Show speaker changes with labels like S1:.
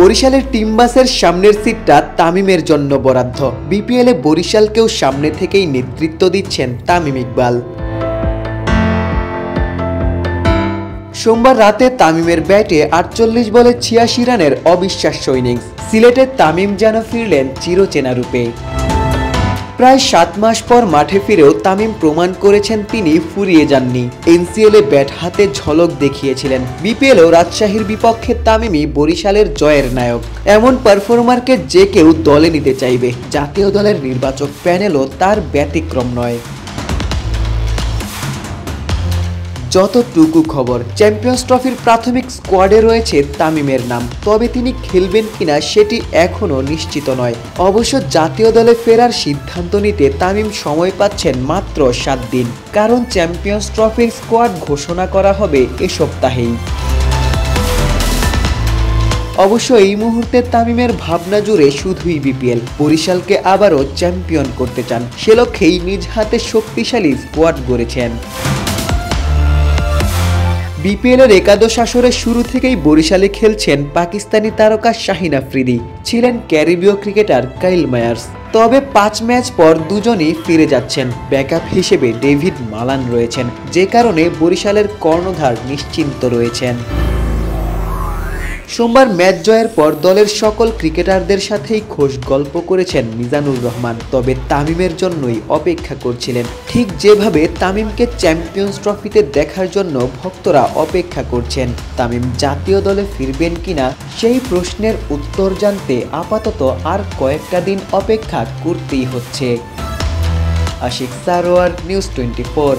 S1: বরিশালের টিম বাসের সামনের সিটটা তামিমের জন্য বরাদ্দ। বিপিএলে বরিশালকেও সামনে থেকেই নেতৃত্ব দিচ্ছেন তামিম ইকবাল। সোমবার রাতে তামিমের ব্যাটে ৪৮ বলে ৮৬ রানের অবিশ্বাস্য ইনিংস। সিলেটের তামিম যেন ফিরলেন চিরচেনা রূপে। প্রায় ৭ মাস পর মাঠে ফিরেও তামিম প্রমাণ করেছেন তিনি ফুরিয়ে যাননি। এনসিএলে ব্যাট হাতে ঝলক দেখিয়েছিলেন। বিপিএলও রাজশাহীর বিপক্ষে তামিমই বরিশালের জয়ের নায়ক। এমন পারফর্মারকে যে কেউ দলে নিতে চাইবে। জাতীয় দলের নির্বাচক প্যানেলও তার ব্যতিক্রম নয়। যতটুকু খবর, চ্যাম্পিয়ন্স ট্রফির প্রাথমিক স্কোয়াডে রয়েছে তামিমের নাম, তবে তিনি খেলবেন কিনা সেটি এখনও নিশ্চিত নয়। অবশ্য জাতীয় দলে ফেরার সিদ্ধান্ত নিতে তামিম সময় পাচ্ছেন মাত্র ৭ দিন, কারণ চ্যাম্পিয়ন্স ট্রফির স্কোয়াড ঘোষণা করা হবে এ সপ্তাহেই। অবশ্য এই মুহূর্তে তামিমের ভাবনা জুড়ে শুধুই বিপিএল। বরিশালকে আবারও চ্যাম্পিয়ন করতে চান, সে লক্ষ্যেই নিজ হাতে শক্তিশালী স্কোয়াড গড়েছেন। বিপিএলের একাদশ আসরের শুরু থেকেই বরিশালে খেলছেন পাকিস্তানি তারকা শাহিন আফ্রিদি, ছিলেন ক্যারিবীয় ক্রিকেটার কাইল মায়ার্স। তবে ৫ ম্যাচ পর দুজনই ফিরে যাচ্ছেন। ব্যাকআপ হিসেবে ডেভিড মালান রয়েছেন, যে কারণে বরিশালের কর্ণধার নিশ্চিন্ত রয়েছেন। সোমবার ম্যাচ জয়ের পর দলের সকল ক্রিকেটারদের সাথেই খোশ গল্প করেছেন মিজানুর রহমান। তবে তামিমের জন্যই অপেক্ষা করছিলেন, ঠিক যেভাবে তামিমকে চ্যাম্পিয়ন্স ট্রফিতে দেখার জন্য ভক্তরা অপেক্ষা করছেন। তামিম জাতীয় দলে ফিরবেন কিনা সেই প্রশ্নের উত্তর জানতে আপাতত আর কয়েকটা দিন অপেক্ষা করতেই হচ্ছে। আশিক সারোয়ার, নিউজ 24।